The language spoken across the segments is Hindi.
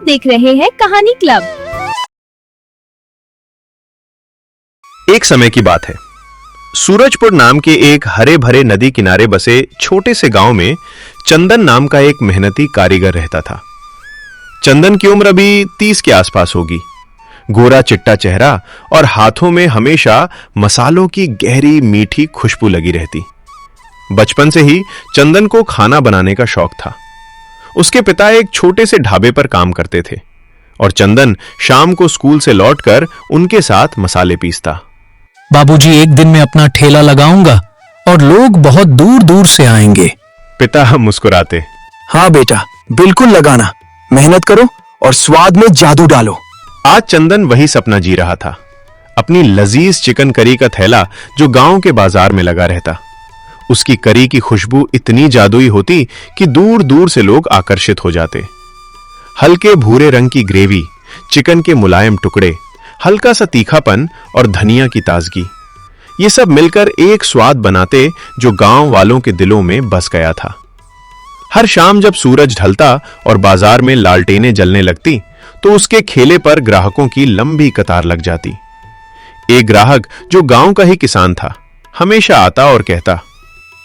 देख रहे हैं कहानी क्लब। एक समय की बात है। सूरजपुर नाम के एक हरे भरे नदी किनारे बसे छोटे से गांव में चंदन नाम का एक मेहनती कारीगर रहता था। चंदन की उम्र अभी 30 के आसपास होगी। गोरा चिट्टा चेहरा और हाथों में हमेशा मसालों की गहरी मीठी खुशबू लगी रहती। बचपन से ही चंदन को खाना बनाने का शौक था। उसके पिता एक छोटे से ढाबे पर काम करते थे और चंदन शाम को स्कूल से लौटकर उनके साथ मसाले पीसता। बाबूजी, एक दिन मैं अपना ठेला लगाऊंगा और लोग बहुत दूर दूर से आएंगे। पिता मुस्कुराते। हाँ बेटा, बिल्कुल लगाना। मेहनत करो और स्वाद में जादू डालो। आज चंदन वही सपना जी रहा था। अपनी लजीज चिकन करी का थैला जो गांव के बाजार में लगा रहता। उसकी करी की खुशबू इतनी जादुई होती कि दूर दूर से लोग आकर्षित हो जाते। हल्के भूरे रंग की ग्रेवी, चिकन के मुलायम टुकड़े, हल्का सा तीखापन और धनिया की ताजगी, ये सब मिलकर एक स्वाद बनाते जो गांव वालों के दिलों में बस गया था। हर शाम जब सूरज ढलता और बाजार में लालटेनें जलने लगती तो उसके ठेले पर ग्राहकों की लंबी कतार लग जाती। एक ग्राहक जो गांव का ही किसान था हमेशा आता और कहता,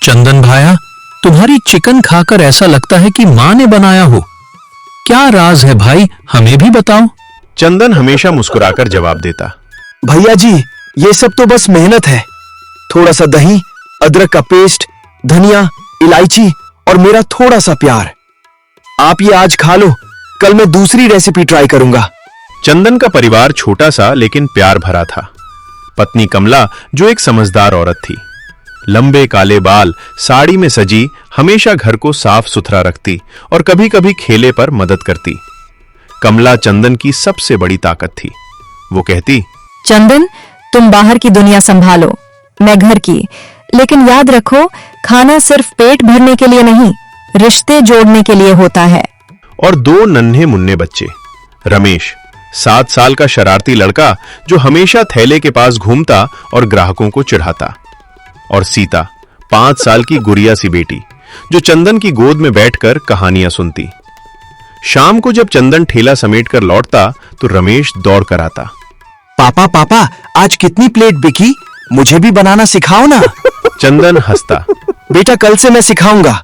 चंदन भाया, तुम्हारी चिकन खाकर ऐसा लगता है कि मां ने बनाया हो। क्या राज है भाई, हमें भी बताओ। चंदन हमेशा मुस्कुराकर जवाब देता, भैया जी, ये सब तो बस मेहनत है। थोड़ा सा दही, अदरक का पेस्ट, धनिया, इलायची और मेरा थोड़ा सा प्यार। आप ये आज खा लो, कल मैं दूसरी रेसिपी ट्राई करूंगा। चंदन का परिवार छोटा सा लेकिन प्यार भरा था। पत्नी कमला जो एक समझदार औरत थी, लंबे काले बाल, साड़ी में सजी, हमेशा घर को साफ सुथरा रखती और कभी-कभी खेले पर मदद करती। कमला चंदन की सबसे बड़ी ताकत थी। वो कहती, चंदन, तुम बाहर की दुनिया संभालो, मैं घर की। लेकिन याद रखो, खाना सिर्फ पेट भरने के लिए नहीं, रिश्ते जोड़ने के लिए होता है। और दो नन्हे मुन्ने बच्चे, रमेश 7 साल का शरारती लड़का जो हमेशा थैले के पास घूमता और ग्राहकों को चिढ़ाता, और सीता 5 साल की गुड़िया सी बेटी जो चंदन की गोद में बैठकर कहानियां सुनती। शाम को जब चंदन ठेला समेटकर लौटता तो रमेश दौड़ कर आता, पापा पापा, आज कितनी प्लेट बिकी? मुझे भी बनाना सिखाओ ना। चंदन हंसता, बेटा, कल से मैं सिखाऊंगा,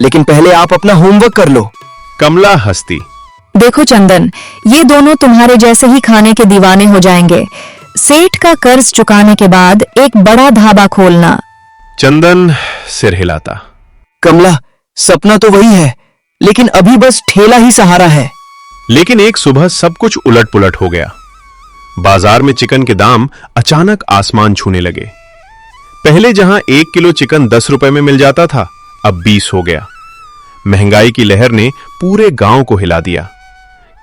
लेकिन पहले आप अपना होमवर्क कर लो। कमला हंसती, देखो चंदन, ये दोनों तुम्हारे जैसे ही खाने के दीवाने हो जाएंगे। सेठ का कर्ज चुकाने के बाद एक बड़ा ढाबा खोलना। चंदन सिर हिलाता, कमला, सपना तो वही है, लेकिन अभी बस ठेला ही सहारा है। लेकिन एक सुबह सब कुछ उलट पुलट हो गया। बाजार में चिकन के दाम अचानक आसमान छूने लगे। पहले जहां 1 किलो चिकन 10 रुपए में मिल जाता था, अब 20 हो गया। महंगाई की लहर ने पूरे गांव को हिला दिया।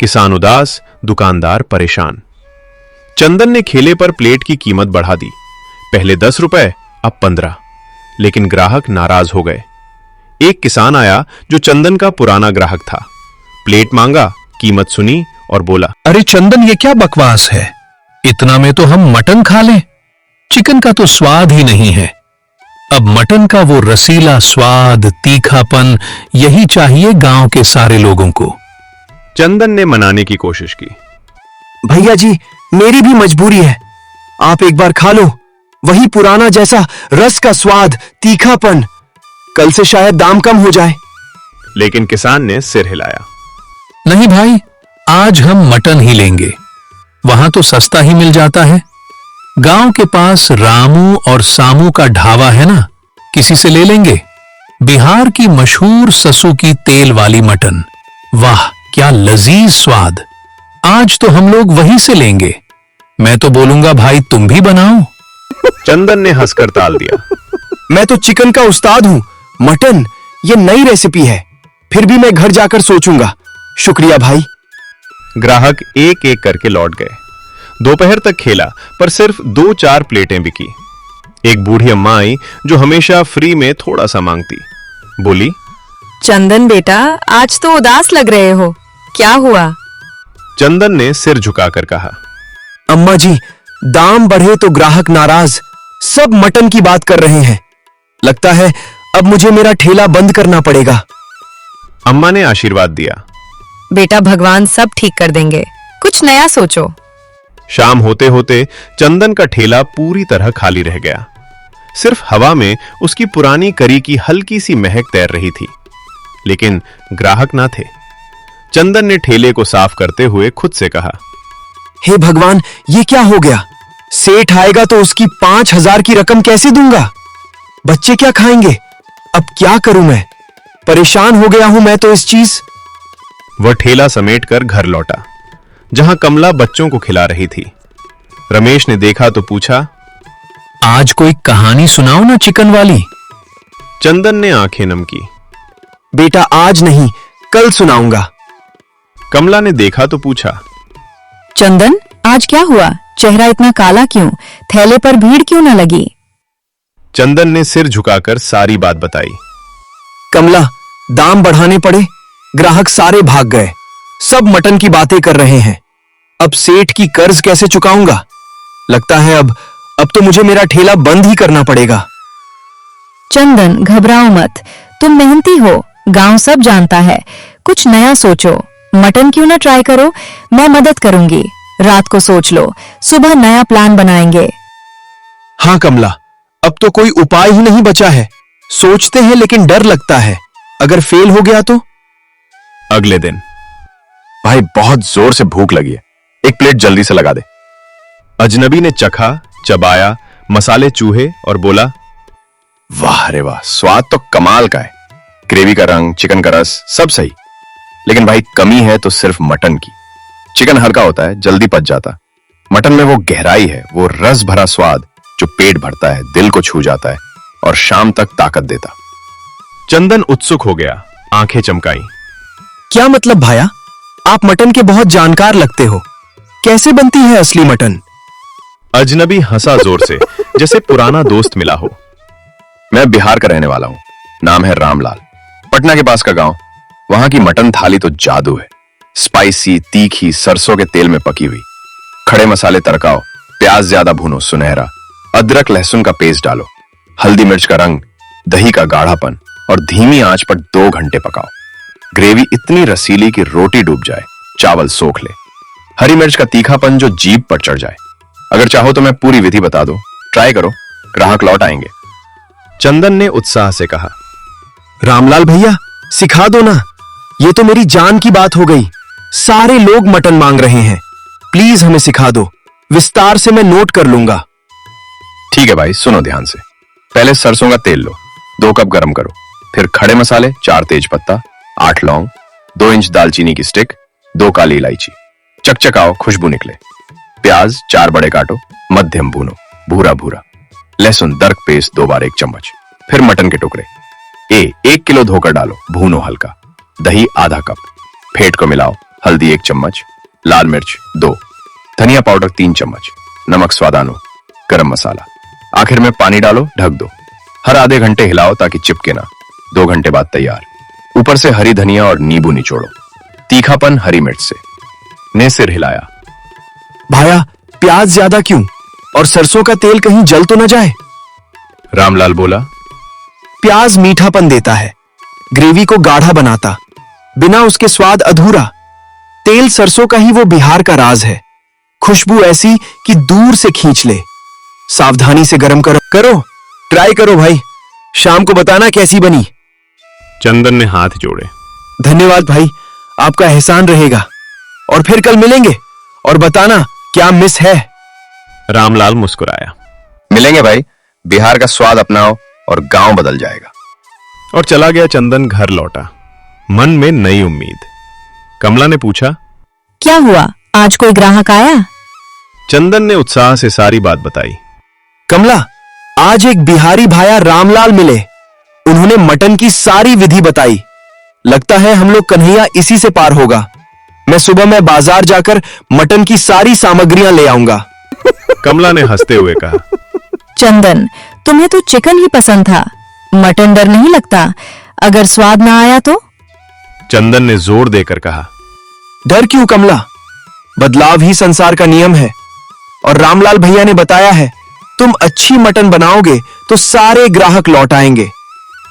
किसान उदास, दुकानदार परेशान। चंदन ने ठेले पर प्लेट की कीमत बढ़ा दी, पहले 10 रुपए, अब 15। लेकिन ग्राहक नाराज हो गए। एक किसान आया जो चंदन का पुराना ग्राहक था। प्लेट मांगा, कीमत सुनी और बोला, अरे चंदन, ये क्या बकवास है? इतना में तो हम मटन खा लें। चिकन का तो स्वाद ही नहीं है। अब मटन का वो रसीला स्वाद, तीखापन, यही चाहिए गांव के सारे लोगों को। चंदन ने मनाने की कोशिश की, भैया जी, मेरी भी मजबूरी है। आप एक बार खा लो, वही पुराना जैसा रस का स्वाद, तीखापन। कल से शायद दाम कम हो जाए। लेकिन किसान ने सिर हिलाया, नहीं भाई, आज हम मटन ही लेंगे। वहां तो सस्ता ही मिल जाता है। गांव के पास रामू और सामू का ढाबा है ना, किसी से ले लेंगे। बिहार की मशहूर ससु की तेल वाली मटन, वाह क्या लजीज स्वाद। आज तो हम लोग वहीं से लेंगे। मैं तो बोलूंगा भाई, तुम भी बनाओ। चंदन ने हंसकर टाल दिया, मैं तो चिकन का उस्ताद हूं। मटन ये नई रेसिपी है, फिर भी मैं घर जाकर सोचूंगा। शुक्रिया भाई। ग्राहक एक एक करके लौट गए। दोपहर तक खेला, पर सिर्फ 2-4 प्लेटें बिकी। एक बूढ़ी अम्मा आई जो हमेशा फ्री में थोड़ा सा मांगती। बोली, चंदन बेटा, आज तो उदास लग रहे हो, क्या हुआ? चंदन ने सिर झुकाकर कहा, अम्मा जी, दाम बढ़े तो ग्राहक नाराज, सब मटन की बात कर रहे हैं। लगता है अब मुझे मेरा ठेला बंद करना पड़ेगा। अम्मा ने आशीर्वाद दिया, बेटा, भगवान सब ठीक कर देंगे। कुछ नया सोचो। शाम होते होते चंदन का ठेला पूरी तरह खाली रह गया। सिर्फ हवा में उसकी पुरानी करी की हल्की सी महक तैर रही थी, लेकिन ग्राहक ना थे। चंदन ने ठेले को साफ करते हुए खुद से कहा, हे भगवान, ये क्या हो गया? सेठ आएगा तो उसकी 5,000 की रकम कैसे दूंगा? बच्चे क्या खाएंगे? अब क्या करूं मैं? परेशान हो गया हूं मैं तो इस चीज। वह ठेला समेट कर घर लौटा, जहां कमला बच्चों को खिला रही थी। रमेश ने देखा तो पूछा, आज कोई कहानी सुनाओ ना चिकन वाली। चंदन ने आंखें नम की। बेटा, आज नहीं, कल सुनाऊंगा। कमला ने देखा तो पूछा, चंदन, आज क्या हुआ? चेहरा इतना काला क्यों? थैले पर भीड़ क्यों न लगी? चंदन ने सिर झुकाकर सारी बात बताई। कमला, दाम बढ़ाने पड़े, ग्राहक सारे भाग गए, सब मटन की बातें कर रहे हैं। अब सेठ की कर्ज कैसे चुकाऊंगा? लगता है अब तो मुझे मेरा ठेला बंद ही करना पड़ेगा। चंदन, घबराओ मत, तुम मेहनती हो, गांव सब जानता है। कुछ नया सोचो। मटन क्यों ना ट्राई करो? मैं मदद करूंगी। रात को सोच लो, सुबह नया प्लान बनाएंगे। हाँ कमला, अब तो कोई उपाय ही नहीं बचा है। सोचते हैं लेकिन डर लगता है, अगर फेल हो गया तो। अगले दिन, भाई बहुत जोर से भूख लगी है, एक प्लेट जल्दी से लगा दे। अजनबी ने चखा, चबाया, मसाले चूहे और बोला, वाह रे वाह, स्वाद तो कमाल का है। ग्रेवी का रंग, चिकन का रस, सब सही, लेकिन भाई कमी है तो सिर्फ मटन की। चिकन हल्का होता है, जल्दी पच जाता। मटन में वो गहराई है, वो रस भरा स्वाद जो पेट भरता है, दिल को छू जाता है और शाम तक ताकत देता। चंदन उत्सुक हो गया, आंखें चमकाई। क्या मतलब भाया? आप मटन के बहुत जानकार लगते हो। कैसे बनती है असली मटन? अजनबी हंसा जोर से, जैसे पुराना दोस्त मिला हो। मैं बिहार का रहने वाला हूं, नाम है रामलाल, पटना के पास का गांव। वहां की मटन थाली तो जादू है। स्पाइसी, तीखी, सरसों के तेल में पकी हुई, खड़े मसाले तड़काओ, प्याज ज्यादा भूनो, सुनहरा, अदरक लहसुन का पेस्ट डालो, हल्दी मिर्च का रंग, दही का गाढ़ापन और धीमी आंच पर 2 घंटे पकाओ। ग्रेवी इतनी रसीली कि रोटी डूब जाए, चावल सोख ले। हरी मिर्च का तीखापन जो जीभ पर चढ़ जाए। अगर चाहो तो मैं पूरी विधि बता दूं, ट्राई करो, ग्राहक लौट आएंगे। चंदन ने उत्साह से कहा, रामलाल भैया, सिखा दो ना, ये तो मेरी जान की बात हो गई। सारे लोग मटन मांग रहे हैं, प्लीज हमें सिखा दो, विस्तार से मैं नोट कर लूंगा। ठीक है भाई, सुनो ध्यान से। पहले सरसों का तेल लो, 2 कप गरम करो। फिर खड़े मसाले, 4 तेज पत्ता, 8 लौंग, 2 इंच दालचीनी की स्टिक, 2 काली इलायची। चकचकाओ, खुशबू निकले। प्याज 4 बड़े काटो, मध्यम भूनो, भूरा भूरा। लहसुन दरक पेस्ट 2 बार 1 चम्मच। फिर मटन के टुकड़े 1 किलो धोकर डालो, भूनो हल्का। दही आधा कप, फेंट को मिलाओ। हल्दी 1 चम्मच, लाल मिर्च 2, धनिया पाउडर 3 चम्मच, नमक स्वादानुसार, गरम मसाला। आखिर में पानी डालो, ढक दो। हर आधे घंटे हिलाओ ताकि चिपके ना। 2 घंटे बाद तैयार। ऊपर से हरी धनिया और नींबू निचोड़ो। तीखापन हरी मिर्च से। ने सिर हिलाया। भाया, प्याज ज्यादा क्यों? और सरसों का तेल कहीं जल तो न जाए? रामलाल बोला, प्याज मीठापन देता है, ग्रेवी को गाढ़ा बनाता, बिना उसके स्वाद अधूरा। तेल सरसों का ही वो बिहार का राज है, खुशबू ऐसी कि दूर से खींच ले। सावधानी से गरम करो, ट्राई करो भाई, शाम को बताना कैसी बनी। चंदन ने हाथ जोड़े। धन्यवाद भाई, आपका एहसान रहेगा। और फिर कल मिलेंगे और बताना क्या मिस है। रामलाल मुस्कुराया मिलेंगे भाई, बिहार का स्वाद अपनाओ और गांव बदल जाएगा। और चला गया। चंदन घर लौटा, मन में नई उम्मीद। कमला ने पूछा, क्या हुआ? आज कोई ग्राहक आया? चंदन ने उत्साह से सारी बात बताई। कमला, आज एक बिहारी भाया रामलाल मिले, उन्होंने मटन की सारी विधि बताई। लगता है हम लोग कन्हैया इसी से पार होगा। मैं सुबह में बाजार जाकर मटन की सारी सामग्रियां ले आऊंगा। कमला ने हंसते हुए कहा, चंदन, तुम्हें तो चिकन ही पसंद था, मटन डर नहीं लगता अगर स्वाद ना आया तो? चंदन ने जोर देकर कहा, डर क्यों कमला, बदलाव ही संसार का नियम है। और रामलाल भैया ने बताया है, तुम अच्छी मटन बनाओगे तो सारे ग्राहक लौट आएंगे।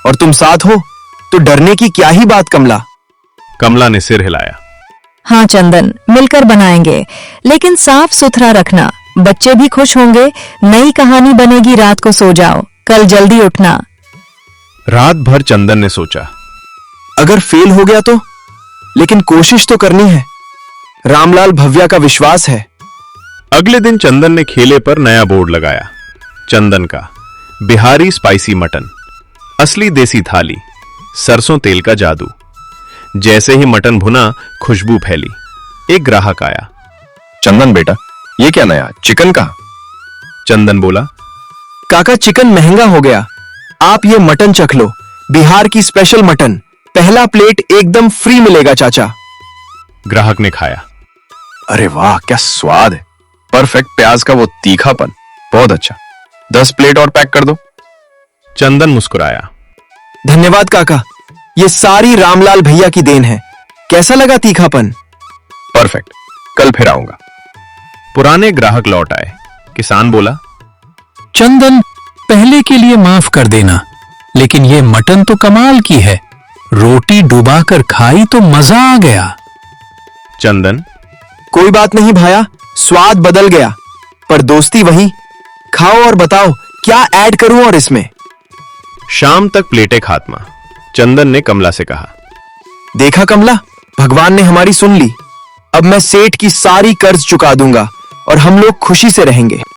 और तुम साथ हो तो डरने की क्या ही बात कमला। कमला ने सिर हिलाया। हाँ चंदन, मिलकर बनाएंगे, लेकिन साफ सुथरा रखना। बच्चे भी खुश होंगे। नई कहानी बनेगी। रात को सो जाओ, कल जल्दी उठना। रात भर चंदन ने सोचा। अगर फेल हो गया तो? लेकिन कोशिश तो करनी है। रामलाल भव्या का विश्वास है। अगले दिन चंदन ने खेले पर नया बोर्ड लगाया। चंदन का बिहारी स्पाइसी मटन, असली देसी थाली, सरसों तेल का जादू। जैसे ही मटन भुना, खुशबू फैली। एक ग्राहक आया। चंदन बेटा, ये क्या नया चिकन का? चंदन बोला, काका चिकन महंगा हो गया, आप ये मटन चख लो। बिहार की स्पेशल मटन, पहला प्लेट एकदम फ्री मिलेगा चाचा। ग्राहक ने खाया। अरे वाह, क्या स्वाद है। परफेक्ट प्याज का वो तीखापन, बहुत अच्छा। 10 प्लेट और पैक कर दो। चंदन मुस्कुराया। धन्यवाद काका, ये सारी रामलाल भैया की देन है। कैसा लगा तीखापन? परफेक्ट, कल फिर आऊंगा। पुराने ग्राहक लौट आए। किसान बोला, चंदन, पहले के लिए माफ कर देना, लेकिन ये मटन तो कमाल की है। रोटी डुबाकर खाई तो मजा आ गया। चंदन, कोई बात नहीं भाया, स्वाद बदल गया, पर दोस्ती वही। खाओ और बताओ क्या ऐड करूं और इसमें। शाम तक प्लेटें खात्मा। चंदन ने कमला से कहा, देखा कमला, भगवान ने हमारी सुन ली। अब मैं सेठ की सारी कर्ज चुका दूंगा और हम लोग खुशी से रहेंगे।